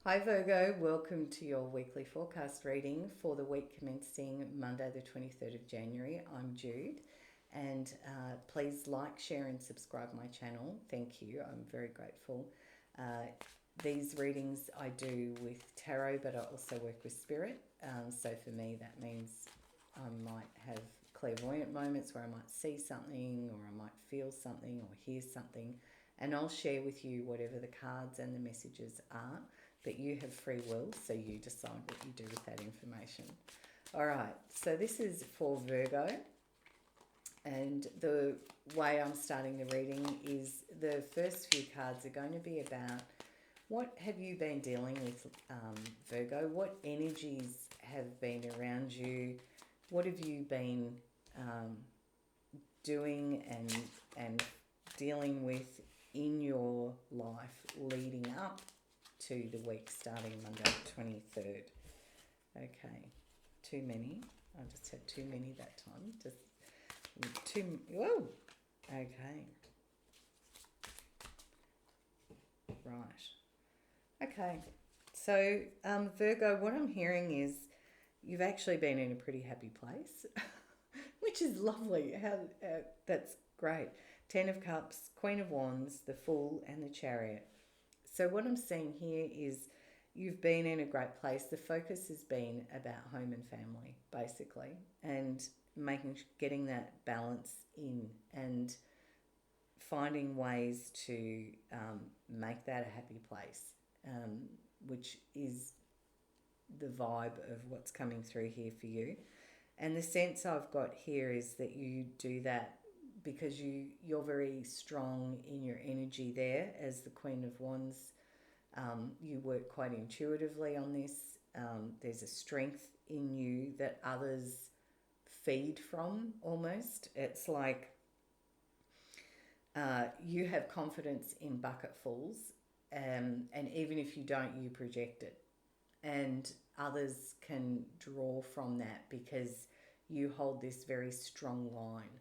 Hi Virgo, welcome to your weekly forecast reading for the week commencing Monday the 23rd of January. I'm Jude, and please like, share and subscribe my channel. Thank you, I'm very grateful. These readings I do with tarot, but I also work with spirit. So for me that means I might have clairvoyant moments where I might see something or I might feel something or hear something, and I'll share with you whatever the cards and the messages are. But you have free will, so you decide what you do with that information. All right, so this is for Virgo, and the way I'm starting the reading is the first few cards are going to be about what have you been dealing with, Virgo? What energies have been around you? What have you been doing and dealing with in your life leading up to the week starting Monday the 23rd? Okay, too many. I just had too many that time. Just too. Whoa. Okay. Right. Okay. So Virgo, what I'm hearing is you've actually been in a pretty happy place, which is lovely. How that's great. Ten of Cups, Queen of Wands, the Fool, and the Chariot. So what I'm seeing here is you've been in a great place. The focus has been about home and family, basically, and getting that balance in and finding ways to make that a happy place, which is the vibe of what's coming through here for you. And the sense I've got here is that you do that because you're very strong in your energy there as the Queen of Wands. You work quite intuitively on this. There's a strength in you that others feed from almost. It's like you have confidence in bucketfuls, and even if you don't, you project it. And others can draw from that because you hold this very strong line.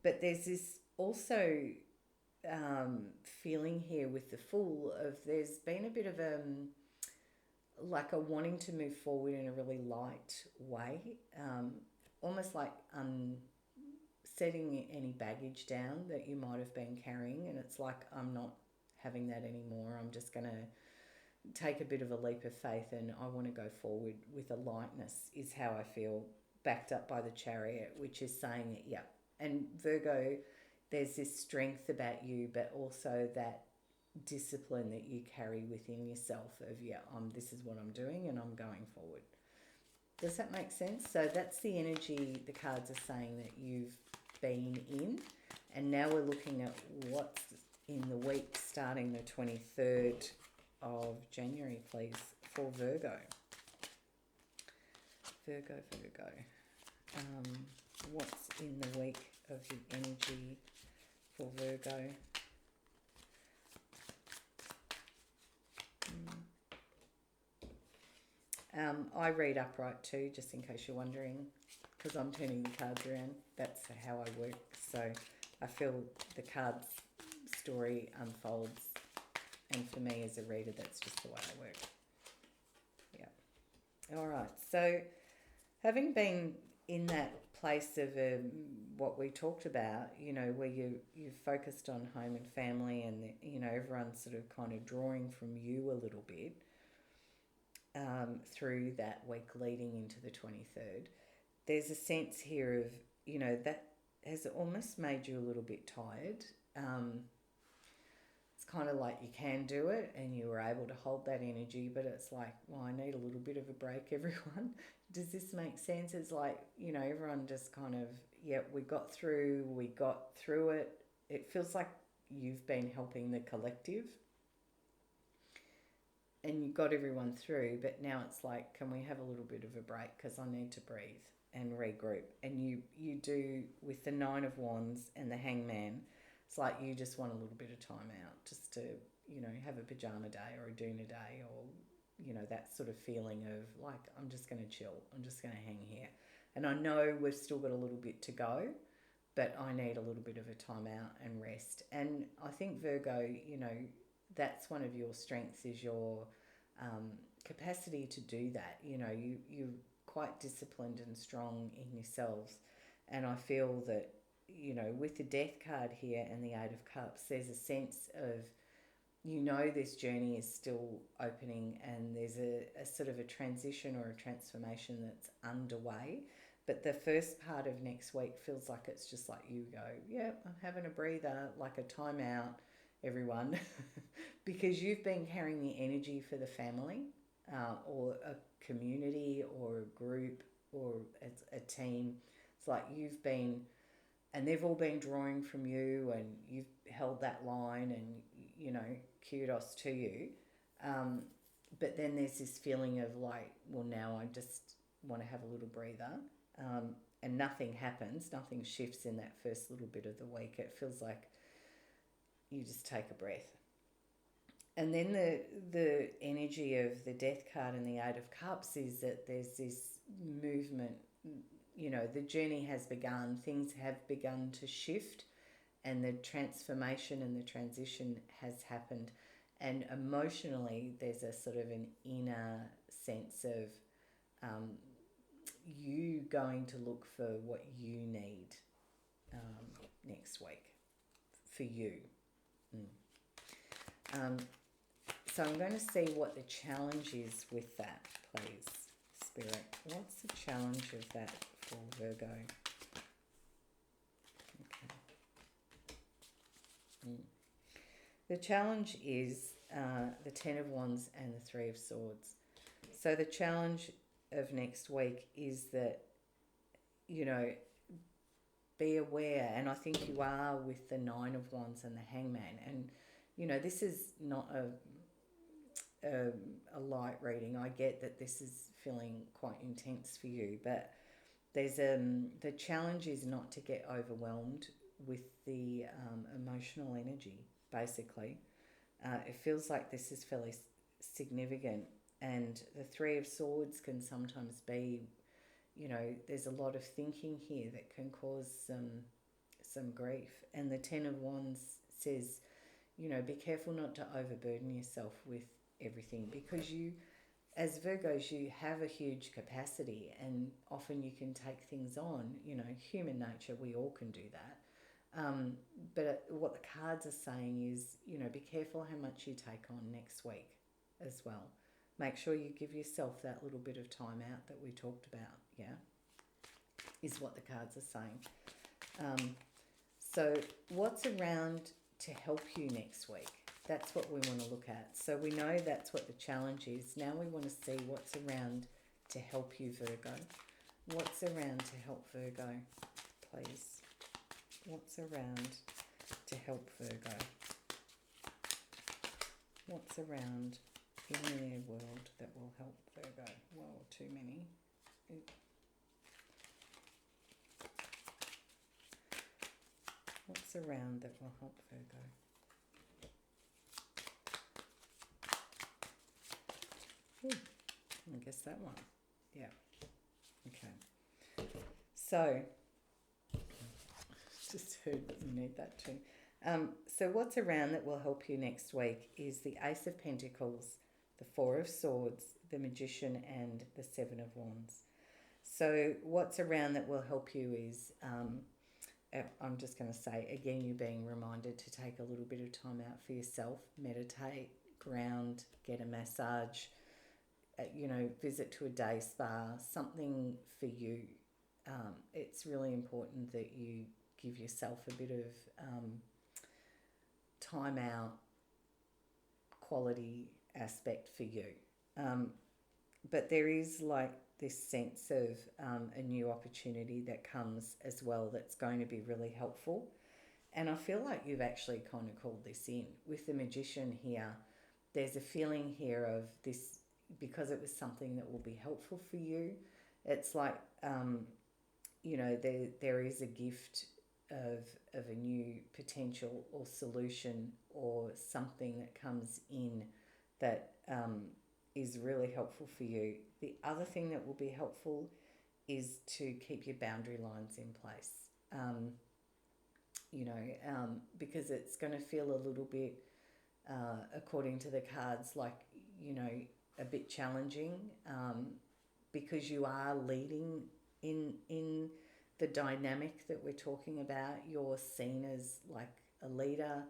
But there's this also feeling here with the Fool of there's been a bit of like a wanting to move forward in a really light way, almost like setting any baggage down that you might have been carrying, and it's like I'm not having that anymore. I'm just going to take a bit of a leap of faith, and I want to go forward with a lightness is how I feel, backed up by the Chariot, which is saying that, yeah. And Virgo, there's this strength about you, but also that discipline that you carry within yourself of, yeah, this is what I'm doing and I'm going forward. Does that make sense? So that's the energy the cards are saying that you've been in. And now we're looking at what's in the week starting the 23rd of January, please, for Virgo. Virgo. What's in the week of the energy for Virgo? I read upright too, just in case you're wondering, because I'm turning the cards around. That's how I work. So I feel the cards story unfolds, and for me as a reader, that's just the way I work. Yeah. All right. So having been in that place of what we talked about, where you've focused on home and family, and everyone's sort of kind of drawing from you a little bit. Through that week leading into the 23rd, there's a sense here of, that has almost made you a little bit tired. It's kind of like you can do it and you were able to hold that energy, but it's like, well, I need a little bit of a break, everyone. Does this make sense? It's like, everyone just kind of, yeah, we got through it. It feels like you've been helping the collective and you got everyone through, but now it's like, can we have a little bit of a break, because I need to breathe and regroup. And you do, with the Nine of Wands and the Hangman, it's like you just want a little bit of time out, just to have a pajama day or a doona day, or that sort of feeling of like, I'm just going to chill, I'm just going to hang here. And I know we've still got a little bit to go, but I need a little bit of a time out and rest. And I think Virgo, that's one of your strengths, is your capacity to do that. You know, you're quite disciplined and strong in yourselves. And I feel that, you know, with the Death card here and the Eight of Cups, there's a sense of, you know, this journey is still opening and there's a sort of a transition or a transformation that's underway. But the first part of next week feels like it's just like you go, yeah, I'm having a breather, like a timeout, everyone, because you've been carrying the energy for the family, or a community or a group or a team. It's like you've been, and they've all been drawing from you, and you've held that line, and you know, kudos to you. But then there's this feeling of like, well, now I just want to have a little breather. And nothing happens, nothing shifts in that first little bit of the week. It feels like you just take a breath. And then the energy of the Death card and the Eight of Cups is that there's this movement. You know, the journey has begun, things have begun to shift, and the transformation and the transition has happened. And emotionally, there's a sort of an inner sense of you going to look for what you need next week for you. So I'm going to see what the challenge is with that, please, Spirit. What's the challenge of that for Virgo? Okay. The challenge is the Ten of Wands and the Three of Swords. So the challenge of next week is that, you know, be aware, and I think you are with the Nine of Wands and the Hangman. And, you know, this is not a light reading. I get that this is feeling quite intense for you, but there's the challenge is not to get overwhelmed with the emotional energy, basically. It feels like this is fairly significant, and the Three of Swords can sometimes be, you know, there's a lot of thinking here that can cause some grief. And the Ten of Wands says, you know, be careful not to overburden yourself with everything, because you, as Virgos, you have a huge capacity, and often you can take things on. You know, human nature, we all can do that. But what the cards are saying is, you know, be careful how much you take on next week as well. Make sure you give yourself that little bit of time out that we talked about, yeah, is what the cards are saying. So what's around to help you next week? That's what we want to look at. So we know that's what the challenge is. Now we want to see what's around to help you, Virgo. What's around to help Virgo, please? What's around to help Virgo? What's around in their world that will help Virgo? Well, too many. What's around that will help Virgo? I guess that one. Yeah. Okay. So, just heard you need that too. So what's around that will help you next week is the Ace of Pentacles, the Four of Swords, the Magician, and the Seven of Wands. So what's around that will help you is, I'm just going to say, again, you're being reminded to take a little bit of time out for yourself, meditate, ground, get a massage, you know, visit to a day spa, something for you. It's really important that you give yourself a bit of time out, quality aspect for you. But there is like this sense of a new opportunity that comes as well that's going to be really helpful. And I feel like you've actually kind of called this in. With the Magician here, there's a feeling here of this, because it was something that will be helpful for you. It's like, you know, there is a gift of a new potential or solution or something that comes in that is really helpful for you. The other thing that will be helpful is to keep your boundary lines in place, you know, because it's going to feel a little bit, according to the cards, like, you know, a bit challenging, because you are leading in the dynamic that we're talking about. You're seen as like a leader,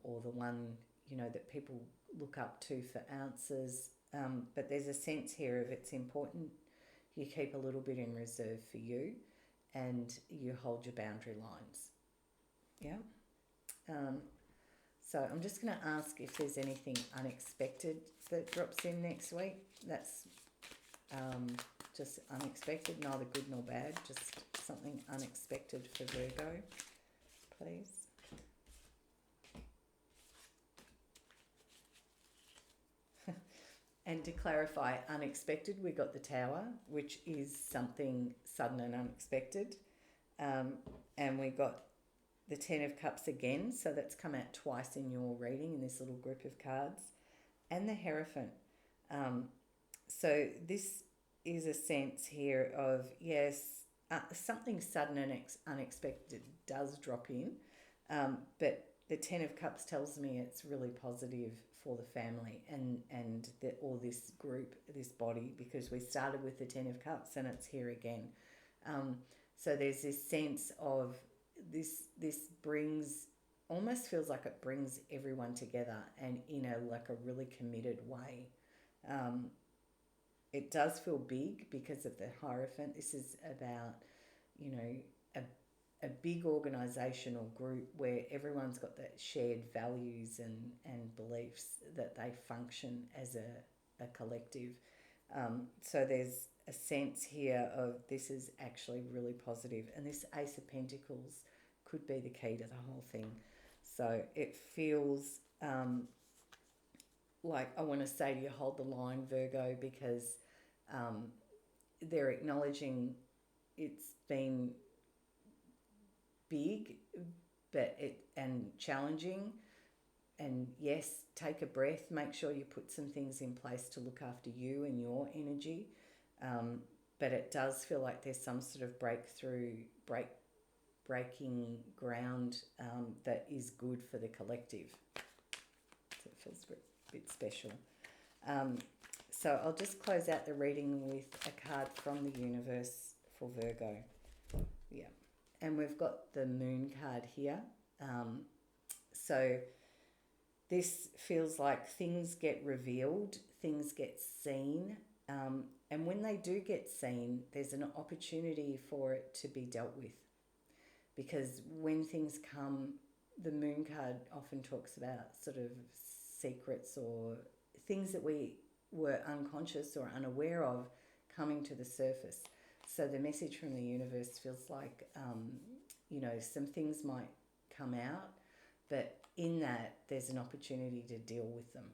or the one, that people look up to for answers. But there's a sense here of it's important you keep a little bit in reserve for you, and you hold your boundary lines. Yeah. So I'm just going to ask if there's anything unexpected that drops in next week. That's just unexpected, neither good nor bad, just something unexpected for Virgo, please. And to clarify, unexpected, we got the Tower, which is something sudden and unexpected. And we got the Ten of Cups again, so that's come out twice in your reading in this little group of cards. And the Hierophant. So this is a sense here of, yes, something sudden and unexpected does drop in, but the Ten of Cups tells me it's really positive for the family and or this group, this body, because we started with the Ten of Cups and it's here again. So there's this sense of this brings, almost feels like it brings everyone together, and in a really committed way. It does feel big because of the Hierophant. This is about, a big organisational group where everyone's got that shared values and beliefs that they function as a collective. So there's a sense here of this is actually really positive, and this Ace of Pentacles could be the key to the whole thing. So it feels like I want to say to you, hold the line, Virgo, because they're acknowledging it's been big, and challenging, and yes, take a breath, make sure you put some things in place to look after you and your energy, but it does feel like there's some sort of breaking ground that is good for the collective. So it feels a bit special. So I'll just close out the reading with a card from the universe for Virgo. Yeah. And we've got the Moon card here. So this feels like things get revealed, things get seen. And when they do get seen, there's an opportunity for it to be dealt with. Because when things come, the Moon card often talks about sort of secrets or things that we were unconscious or unaware of coming to the surface. So the message from the universe feels like, some things might come out, but in that there's an opportunity to deal with them,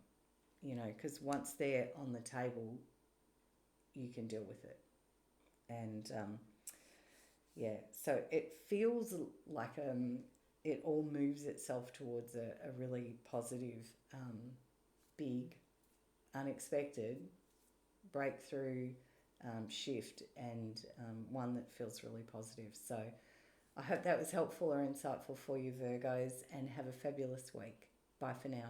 because once they're on the table, you can deal with it. And so it feels like it all moves itself towards a really positive, big, unexpected breakthrough, shift, and one that feels really positive. So I hope that was helpful or insightful for you, Virgos, and have a fabulous week. Bye for now.